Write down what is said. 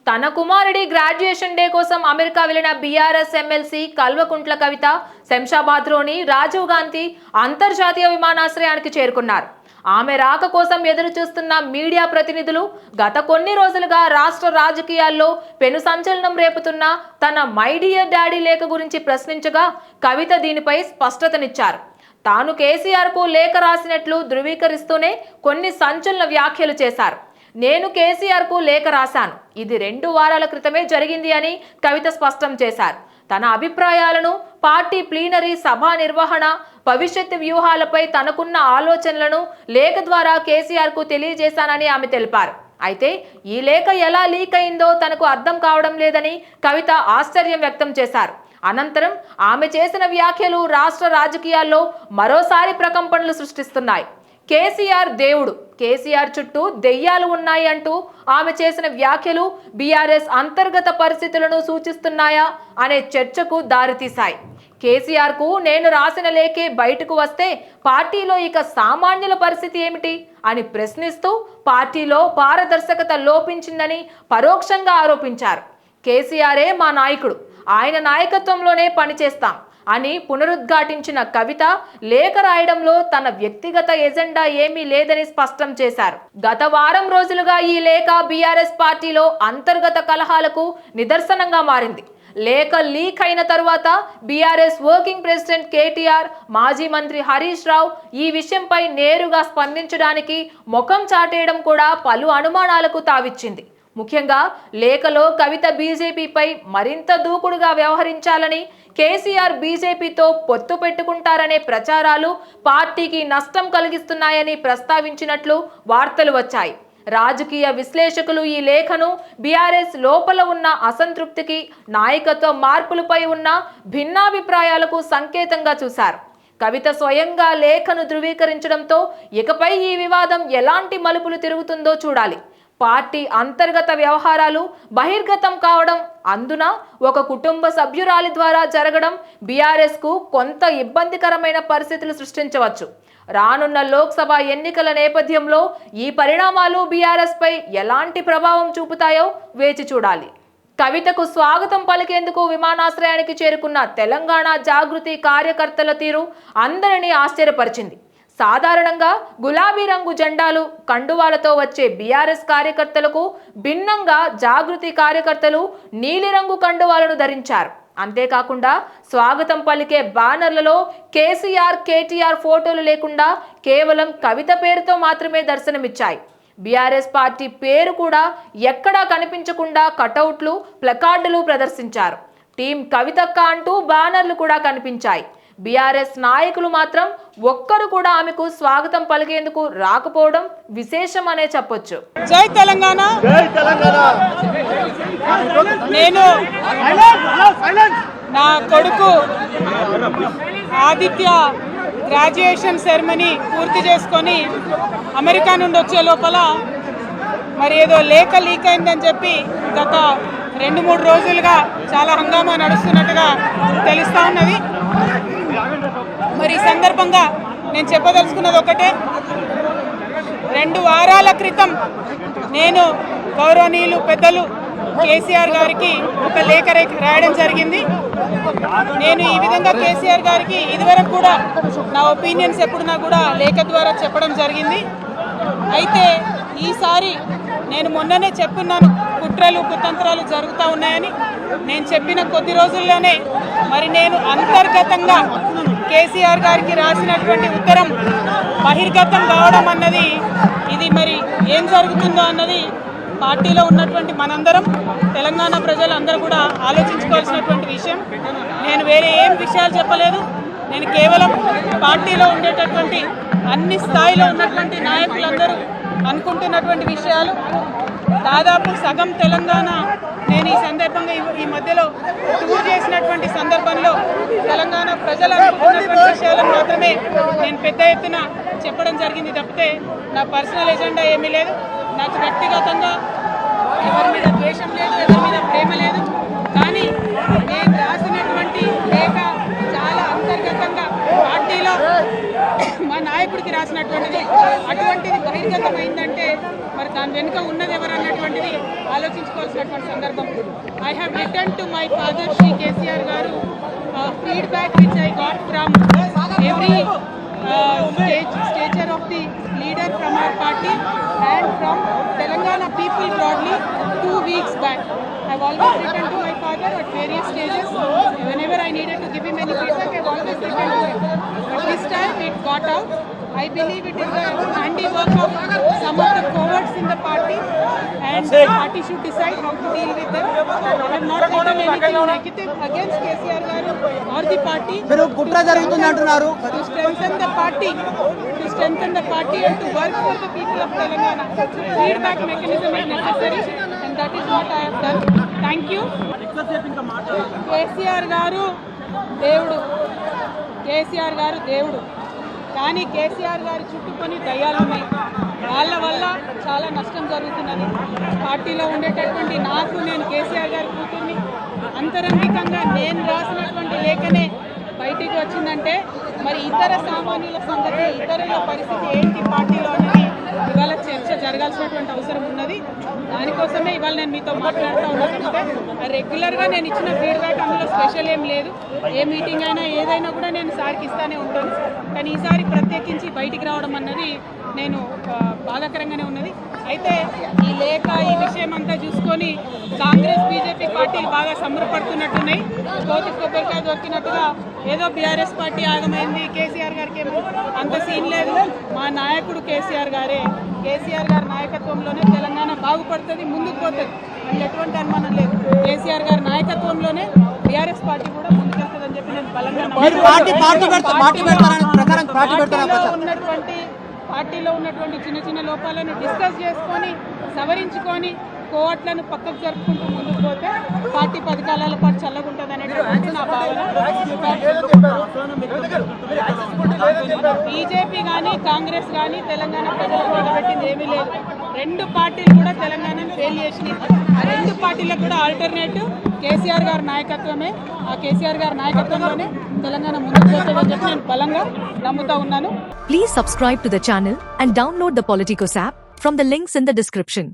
తన కుమారుడి graduation day కోసం అమెరికా వెళ్లిన బీఆర్ఎస్ ఎమ్మెల్సీ కల్వకుంట్ల కవిత శంషాబాద్లోని రాజీవ్ గాంధీ అంతర్జాతీయ విమానాశ్రయానికి చేరుకున్నారు. ఆమె రాక కోసం ఎదురు చూస్తున్న మీడియా ప్రతినిధులు గత కొన్ని రోజులుగా రాష్ట్ర రాజకీయాల్లో పెను సంచలనం రేపుతున్న తన మై డియర్ డాడీ లేఖ గురించి ప్రశ్నించగా కవిత దీనిపై స్పష్టతనిచ్చారు. తాను కేసీఆర్కు లేఖ రాసినట్లు ధృవీకరిస్తూనే కొన్ని సంచలన వ్యాఖ్యలు చేశారు. నేను కేసీఆర్కు లేఖ రాశాను, ఇది 2 వారాల క్రితమే జరిగింది అని కవిత స్పష్టం చేశారు. తన అభిప్రాయాలను, పార్టీ ప్లీనరీ సభా నిర్వహణ, భవిష్యత్తు వ్యూహాలపై తనకున్న ఆలోచనలను లేఖ ద్వారా కేసీఆర్కు తెలియజేశానని ఆమె తెలిపారు. అయితే ఈ లేఖ ఎలా లీక్ అయిందో తనకు అర్థం కావడం లేదని కవిత ఆశ్చర్యం వ్యక్తం చేశారు. అనంతరం ఆమె చేసిన వ్యాఖ్యలు రాష్ట్ర రాజకీయాల్లో మరోసారి ప్రకంపనలు సృష్టిస్తున్నాయి. కేసీఆర్ దేవుడు, కేసీఆర్ చుట్టూ దెయ్యాలు ఉన్నాయి అంటూ ఆమె చేసిన వ్యాఖ్యలు బీఆర్ఎస్ అంతర్గత పరిస్థితులను సూచిస్తున్నాయా అనే చర్చకు దారితీశాయి. కేసీఆర్కు నేను రాసిన లేఖే బయటకు వస్తే పార్టీలో ఇక సామాన్యుల పరిస్థితి ఏమిటి అని ప్రశ్నిస్తూ పార్టీలో పారదర్శకత లోపించిందని పరోక్షంగా ఆరోపించారు. కేసీఆరే మా నాయకుడు, ఆయన నాయకత్వంలోనే పనిచేస్తాం అని పునరుద్ఘాటించిన కవిత లేఖ రాయడంలో తన వ్యక్తిగత ఎజెండా ఏమీ లేదని స్పష్టం చేశారు. గత వారం రోజులుగా ఈ లేఖ బీఆర్ఎస్ పార్టీలో అంతర్గత కలహాలకు నిదర్శనంగా మారింది. లేఖ లీక్ అయిన తరువాత బీఆర్ఎస్ వర్కింగ్ ప్రెసిడెంట్ కేటీఆర్, మాజీ మంత్రి హరీష్ రావు ఈ విషయంపై నేరుగా స్పందించడానికి ముఖం చాటేయడం కూడా పలు అనుమానాలకు తావిచ్చింది. ముఖ్యంగా లేఖలో కవిత బీజేపీపై మరింత దూకుడుగా వ్యవహరించాలని, కేసీఆర్ బీజేపీతో పొత్తు పెట్టుకుంటారనే ప్రచారాలు పార్టీకి నష్టం కలిగిస్తున్నాయని ప్రస్తావించినట్లు వార్తలు వచ్చాయి. రాజకీయ విశ్లేషకులు ఈ లేఖను బీఆర్ఎస్ లోపల ఉన్న అసంతృప్తికి, నాయకత్వ మార్పులపై ఉన్న భిన్నాభిప్రాయాలకు సంకేతంగా చూశారు. కవిత స్వయంగా లేఖను ధృవీకరించడంతో ఇకపై ఈ వివాదం ఎలాంటి మలుపులు తిరుగుతుందో చూడాలి. పార్టీ అంతర్గత వ్యవహారాలు బహిర్గతం కావడం, అందున ఒక కుటుంబ సభ్యురాలి ద్వారా జరగడం బీఆర్ఎస్కు కొంత ఇబ్బందికరమైన పరిస్థితులు సృష్టించవచ్చు. రానున్న లోక్సభ ఎన్నికల నేపథ్యంలో ఈ పరిణామాలు బీఆర్ఎస్పై ఎలాంటి ప్రభావం చూపుతాయో వేచి చూడాలి. కవితకు స్వాగతం పలికేందుకు విమానాశ్రయానికి చేరుకున్న తెలంగాణ జాగృతి కార్యకర్తల తీరు అందరినీ ఆశ్చర్యపరిచింది. సాధారణంగా గులాబీ రంగు జెండాలు, కండువాలతో వచ్చే బీఆర్ఎస్ కార్యకర్తలకు భిన్నంగా జాగృతి కార్యకర్తలు నీలిరంగు కండువాలను ధరించారు. అంతేకాకుండా స్వాగతం పలికే బ్యానర్లలో కేసీఆర్, కేటీఆర్ ఫోటోలు లేకుండా కేవలం కవిత పేరుతో మాత్రమే దర్శనమిచ్చాయి. బీఆర్ఎస్ పార్టీ పేరు కూడా ఎక్కడా కనిపించకుండా కటౌట్లు, ప్లకార్డులు ప్రదర్శించారు. టీం కవితక్క అంటూ బ్యానర్లు కూడా కనిపించాయి. బీఆర్ఎస్ నాయకులు మాత్రం ఒక్కరు కూడా ఆమెకు స్వాగతం పలికేందుకు రాకపోవడం విశేషం అనే చెప్పొచ్చు. జై తెలంగాణ. నేను నా కొడుకు ఆదిత్య గ్రాడ్యుయేషన్ సెరమనీ పూర్తి చేసుకొని అమెరికా నుండి వచ్చే లోపల మరి ఏదో లేఖ లీక్ అయిందని చెప్పి గత 2-3 రోజులుగా చాలా హంగామా నడుస్తున్నట్టుగా తెలుస్తూ ఉన్నది. మరి ఈ సందర్భంగా నేను చెప్పదలుచుకున్నది ఒకటే, 2 వారాల క్రితం నేను గౌరవనీయులు పెద్దలు కేసీఆర్ గారికి ఒక లేఖ రాయడం జరిగింది. నేను ఈ విధంగా కేసీఆర్ గారికి ఇదివరకు కూడా నా ఒపీనియన్స్ ఎప్పుడున్నా కూడా లేఖ ద్వారా చెప్పడం జరిగింది. అయితే ఈసారి నేను మొన్ననే చెప్పున్నాను, కుట్రలు కుతంత్రాలు జరుగుతూ ఉన్నాయని. నేను చెప్పిన కొద్ది రోజుల్లోనే మరి నేను అంతర్గతంగా కేసీఆర్ గారికి రాసినటువంటి ఉత్తరం బహిర్గతం కావడం అన్నది, ఇది మరి ఏం జరుగుతుందో అన్నది పార్టీలో ఉన్నటువంటి మనందరం, తెలంగాణ ప్రజలందరూ కూడా ఆలోచించుకోవాల్సినటువంటి విషయం. నేను వేరే ఏం విషయాలు చెప్పలేదు. నేను కేవలం పార్టీలో ఉండేటటువంటి అన్ని స్థాయిలో ఉన్నటువంటి నాయకులందరూ అనుకుంటున్నటువంటి విషయాలు. దాదాపు సగం తెలంగాణ నేను ఈ సందర్భంగా ఈ మధ్యలో టూర్ చేసినటువంటి సందర్భంలో తెలంగాణ ప్రజలు అనుకుంటున్నటువంటి విషయాలను మాత్రమే నేను పెద్ద ఎత్తున చెప్పడం జరిగింది తప్పితే నా పర్సనల్ ఎజెండా ఏమీ లేదు. నాకు వ్యక్తిగతంగా ఎవరి మీద ద్వేషం లేదు, ఎవరి మీద ప్రేమ లేదు. కానీ నేను రాసినటువంటి లేఖ చాలా అంతర్గతంగా పార్టీలో మా నాయకుడు తమ్ముడికి రాసినటువంటిది. అటువంటిది బహిర్గతమైందంటే మరి దాని వెనుక ఉన్నది ఎవరు అన్నటువంటిది ఆలోచించుకోవాల్సినటువంటి సందర్భం. I have return to my father Shri KCR గారు feedback which I got from every stature of the leader from our party and from Telangana people broadly 2 weeks back. I have always written to my father at various stages. Whenever I needed to give him any feedback, I have always written to him. But this time it got out. I believe it is the handiwork of some of the cowards in the party, and the party should decide how to deal with them. I have not written anything negative against KCR garu or the party. మీరు కుట్ర జరుగుతుంది అంటున్నారు. To strengthen the party and to work for the people of Telangana. Feedback mechanism is necessary, and that is what I have done. Thank you. KCR garu దేవుడు కానీ కేసీఆర్ గారి చుట్టుకొని దయ్యాలు ఉన్నాయి. వాళ్ళ వల్ల చాలా నష్టం జరుగుతున్నది. పార్టీలో ఉండేటటువంటి నేను కేసీఆర్ గారి కూతుర్ని అంతరంగికంగా నేను రాసినటువంటి లేఖనే బయటికి వచ్చిందంటే మరి ఇతర సామాన్యుల సంగతి, ఇతరుల పరిస్థితి ఏంటి పార్టీలో అనేది ఇవాళ చర్చ జరగాల్సినటువంటి అవసరం ఉన్నది. దానికోసమే ఇవాళ నేను మీతో మాట్లాడుతూ ఉన్నానంటే రెగ్యులర్గా నేను ఇచ్చిన ఫీడ్బ్యాక్ అందులో స్పెషల్ ఏం లేదు. ఏ మీటింగ్ అయినా ఏదైనా కూడా నేను సార్కి ఇస్తానే ఉంటాను. కానీ ఈసారి ప్రత్యేకించి బయటికి రావడం అన్నది నేను బాధాకరంగానే ఉన్నది. అయితే ఈ లేఖ ఈ విషయం అంతా చూసుకొని కాంగ్రెస్ బీజేపీ పార్టీలు బాగా సంబరపడుతున్నట్టున్నాయి. కోతి కొబ్బరికాయ దొరికినట్టుగా ఏదో బీఆర్ఎస్ పార్టీ ఆగమైంది, కేసీఆర్ గారికి అంత సీన్ లేదు. మా నాయకుడు కేసీఆర్ గారి నాయకత్వంలోనే తెలంగాణ బాగుపడుతుంది, ముందుకు పోతుంది. అందులో ఎటువంటి అనుమానం లేదు. కేసీఆర్ గారి నాయకత్వంలోనే బీఆర్ఎస్ పార్టీ కూడా ముందుకెళ్తుందని చెప్పి నేను బలంగా పార్టీలో ఉన్నటువంటి చిన్న చిన్న లోపాలను డిస్కస్ చేసుకొని సవరించుకొని కోవట్లను పక్కకు జరుపుకుంటూ ముందుకు పోతే పార్టీ 10 కాలాల పాటు చల్లగుంటుంది అనేటువంటి నా భావన. బీజేపీ కానీ కాంగ్రెస్ కానీ తెలంగాణ ప్రజలకు నిలబెట్టింది ఏమీ లేదు. 2 పార్టీలు కూడా తెలంగాణను ఫెయిల్ చేసినాయి. ఆ 2 పార్టీలకు కూడా ఆల్టర్నేటివ్ కేసీఆర్ గారి నాయకత్వమే. ఆ కేసీఆర్ గారి నాయకత్వంలోనే తెలంగాణ ముందుకు పోతుందని చెప్పి నేను బలంగా నమ్ముతా ఉన్నాను. Please subscribe to the channel and download the Politicos app from the links in the description.